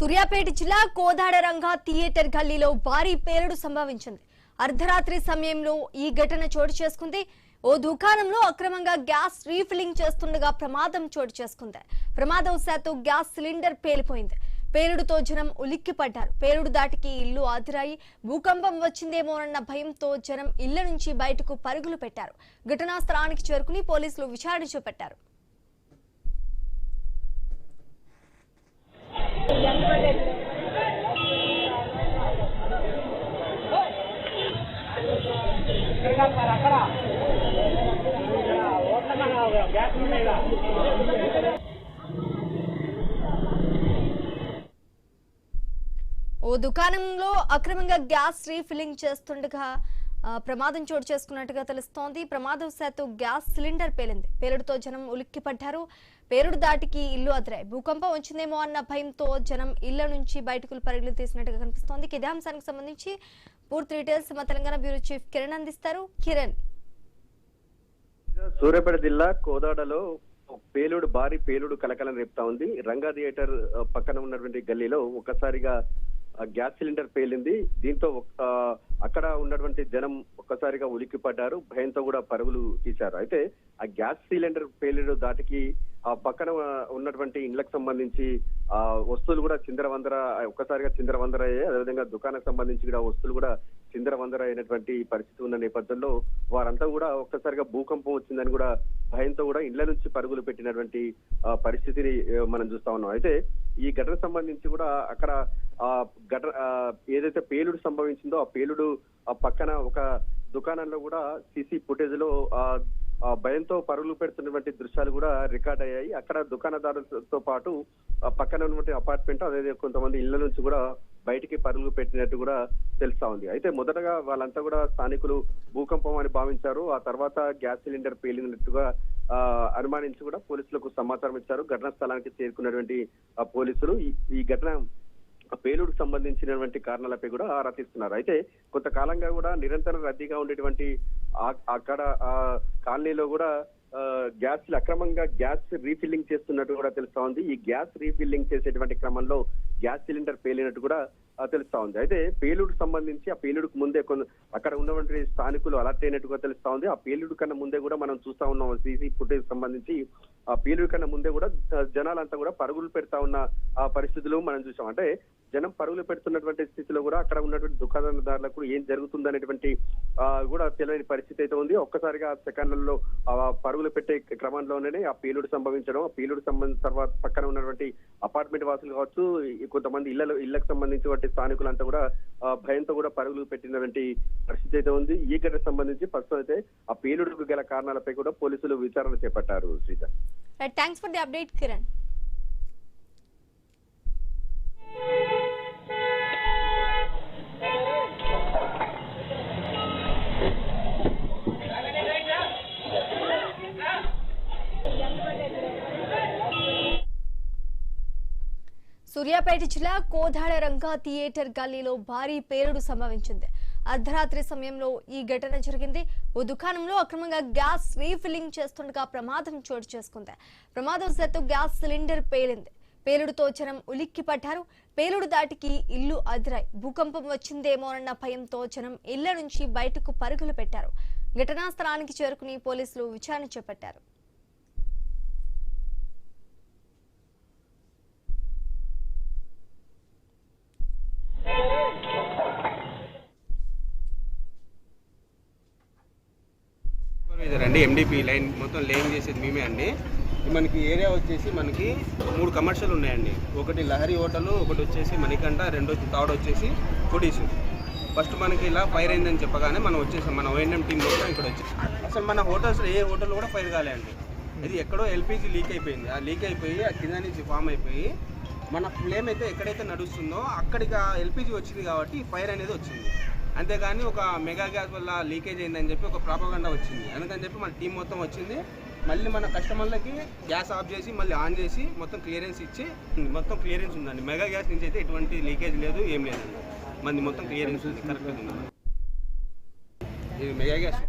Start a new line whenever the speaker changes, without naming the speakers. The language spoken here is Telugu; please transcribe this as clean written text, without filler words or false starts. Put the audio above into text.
సూర్యాపేట జిల్లా కోదాడరంగా థియేటర్ గల్లీలో భారీ పేలుడు సంభవించింది. అర్ధరాత్రి సమయంలో ఈ ఘటన చోటు చేసుకుంది. ఓ దుకాణంలో అక్రమంగా గ్యాస్ రీఫిల్లింగ్ చేస్తుండగా ప్రమాదం చోటు చేసుకుంది. ప్రమాదవశాత్తు గ్యాస్ సిలిండర్ పేలిపోయింది. పేలుడుతో జనం ఉలిక్కిపడ్డారు. పేలుడు దాటికి ఇల్లు ఆదిరాయి భూకంపం వచ్చిందేమోనన్న భయంతో జనం ఇళ్ల నుంచి బయటకు పరుగులు పెట్టారు. ఘటనా స్థలానికి చేరుకుని పోలీసులు విచారణ చేపట్టారు. ఓ దుకాణంలో అక్రమంగా గ్యాస్ రీఫిల్లింగ్ చేస్తుండగా ప్రమాదం చోటు చేసుకున్నట్టుగా తెలుస్తోంది. ప్రమాదవశాత్తు గ్యాస్ సిలిండర్ పేలింది. పేలుడుతో జనం ఉలిక్కిపడ్డారు. పేలుడు దాటికి ఇల్లు అదిరాయి. భూకంపం వచ్చిందేమో అన్న భయంతో జనం ఇళ్ల నుంచి బయటకు పరుగులు తీసినట్టుగా కనిపిస్తోంది. ఇదే అంశానికి సంబంధించి పూర్తి డీటెయిల్స్ మా తెలంగాణ బ్యూరో చీఫ్ కిరణ్ అందిస్తారు. కిరణ్,
సూర్యాపేట జిల్లా కోదాడలో భారీ పేలుడు కలకలం రేపుతా ఉంది. రంగా థియేటర్ పక్కన ఉన్నటువంటి గల్లీలో ఒక్కసారిగా గ్యాస్ సిలిండర్ పేలింది. దీంతో అక్కడ ఉన్నటువంటి జనం ఒక్కసారిగా ఉలిక్కిపడ్డారు. భయంతో కూడా పరుగులు తీశారు. అయితే ఆ గ్యాస్ సిలిండర్ పేలుడు దాటికి ఆ పక్కన ఉన్నటువంటి ఇండ్లకు సంబంధించి వస్తువులు కూడా ఒక్కసారిగా చిందరవందర అయ్యాయి. అదేవిధంగా దుకాణానికి సంబంధించి కూడా వస్తువులు కూడా చిందరవందర అయినటువంటి పరిస్థితి ఉన్న నేపథ్యంలో వారంతా కూడా ఒక్కసారిగా భూకంపం వచ్చిందని కూడా భయంతో కూడా ఇళ్ల నుంచి పరుగులు పెట్టినటువంటి పరిస్థితిని మనం చూస్తా ఉన్నాం. అయితే ఈ ఘటన సంబంధించి కూడా అక్కడ ఏదైతే పేలుడు సంభవించిందో ఆ పేలుడు పక్కన ఒక దుకాణంలో కూడా సీసీ ఫుటేజ్ లో భయంతో పరుగులు పెడుతున్నటువంటి దృశ్యాలు కూడా రికార్డ్ అయ్యాయి. అక్కడ దుకాణదారులతో పాటు పక్కన ఉన్నటువంటి అపార్ట్మెంట్ అదే కొంతమంది ఇళ్ల నుంచి కూడా బయటికి పరుగులు పెట్టినట్టు కూడా తెలుస్తా ఉంది. అయితే మొదటగా వాళ్ళంతా కూడా స్థానికులు భూకంపం అని భావించారు. ఆ తర్వాత గ్యాస్ సిలిండర్ పేలినట్టుగా అనుమానించి కూడా పోలీసులకు సమాచారం ఇచ్చారు. ఘటనా స్థలానికి చేరుకున్నటువంటి పోలీసులు ఈ ఘటన పేలుడుకు సంబంధించినటువంటి కారణాలపై కూడా ఆరా తీస్తున్నారు. అయితే కొంతకాలంగా కూడా నిరంతరం రద్దీగా ఉండేటువంటి అక్కడ కాలనీలో కూడా అక్రమంగా గ్యాస్ రీఫిల్లింగ్ చేస్తున్నట్టు కూడా తెలుస్తా ఉంది. ఈ గ్యాస్ రీఫిల్లింగ్ చేసేటువంటి క్రమంలో గ్యాస్ సిలిండర్ పేలినట్టు కూడా తెలుస్తా ఉంది. అయితే పేలుడుకు సంబంధించి ఆ పేలుడుకు ముందే అక్కడ ఉన్నటువంటి స్థానికులు అలర్ట్ అయినట్టుగా తెలుస్తా ఉంది. ఆ పేలుడు కన్నా ముందే కూడా మనం చూస్తా ఉన్నాం. సీసీ ఫుటేజ్ సంబంధించి ఆ పేలుడు కన్నా ముందే కూడా జనాలంతా కూడా పరుగులు పెడతా ఉన్న ఆ పరిస్థితులు మనం చూసాం. అంటే జనం పరుగులు పెడుతున్నటువంటి స్థితిలో కూడా అక్కడ ఉన్నటువంటి దుకాణదారులకు ఏం జరుగుతుందనేటువంటి కూడా తెలియని పరిస్థితి అయితే ఉంది. ఒక్కసారిగా సెకండ్లలో పరుగులు పెట్టే క్రమంలోనే ఆ పేలుడు సంభవించడం, ఆ పేలుడు తర్వాత పక్కన ఉన్నటువంటి అపార్ట్మెంట్ వాసులు కావచ్చు, కొంతమంది ఇళ్లకు సంబంధించి స్థానికులంతా కూడా భయంతో కూడా పరుగులు పెట్టినటువంటి పరిస్థితి అయితే ఉంది. ఈ ఘటనకు సంబంధించి ప్రస్తుతం అయితే ఆ పేలుడుకు గల కారణాలపై కూడా పోలీసులు విచారణ చేపట్టారు. Sreeja,
thanks for the update Kiran. Suryapet జిల్లా కోదాడరంగా థియేటర్ గల్లీలో భారీ పేలుడు సంభవించింది. అర్ధరాత్రి సమయంలో ఈ ఘటన జరిగింది. ఓ దుకాణంలో అక్రమంగా గ్యాస్ రీఫిల్లింగ్ చేస్తుండగా ప్రమాదం చోటు చేసుకుంది. ప్రమాదవశాత్తు గ్యాస్ సిలిండర్ పేలింది. పేలుడుతో జనం ఉలిక్కిపడ్డారు. పేలుడు దాటికి ఇల్లు అదిరాయి. భూకంపం వచ్చిందేమోనన్న భయంతో జనం ఇళ్ల నుంచి బయటకు పరుగులు పెట్టారు. ఘటనా స్థలానికి చేరుకుని పోలీసులు విచారణ చేపట్టారు.
అండి ఎండిపి లైన్ మొత్తం లేయింగ్ చేసేది మేమే అండి. మనకి ఏరియా వచ్చేసి మనకి 3 కమర్షియల్ ఉన్నాయండి. ఒకటి లహరి హోటల్, ఒకటి వచ్చేసి మణికంఠ, థర్డ్ వచ్చేసి ఫుడీస్. ఫస్ట్ మనకి ఇలా ఫైర్ అయిందని చెప్పగానే మనం వచ్చేసాం. మన ఓఎన్ఎం టీం మొత్తం ఇక్కడ వచ్చేసి అసలు మన హోటల్స్ ఏ హోటల్ కూడా ఫైర్ కాలేండి. ఇది ఎక్కడో ఎల్పిజి లీక్ అయిపోయింది. ఆ లీక్ అయిపోయి ఆ కింద నుంచి ఫామ్ అయిపోయి మన ఫ్లేమ్ అయితే ఎక్కడైతే నడుస్తుందో అక్కడికి ఎల్పిజి వచ్చింది కాబట్టి ఫైర్ అనేది వచ్చింది. అంతేగాని ఒక మెగా గ్యాస్ వల్ల లీకేజ్ అయిందని చెప్పి ఒక ప్రాపగండా వచ్చింది. అందుకని చెప్పి మన టీం మొత్తం వచ్చింది. మళ్ళీ మన కస్టమర్లకి గ్యాస్ ఆఫ్ చేసి మళ్ళీ ఆన్ చేసి మొత్తం క్లియరెన్స్ ఇచ్చి మొత్తం క్లియరెన్స్ ఉందండి. మెగా గ్యాస్ నుంచి అయితే ఎటువంటి లీకేజ్ లేదు, ఏం లేదండి. మంది మొత్తం క్లియరెన్స్ ఉంది, కరెక్ట్గా ఉంది. ఇది మెగా గ్యాస్.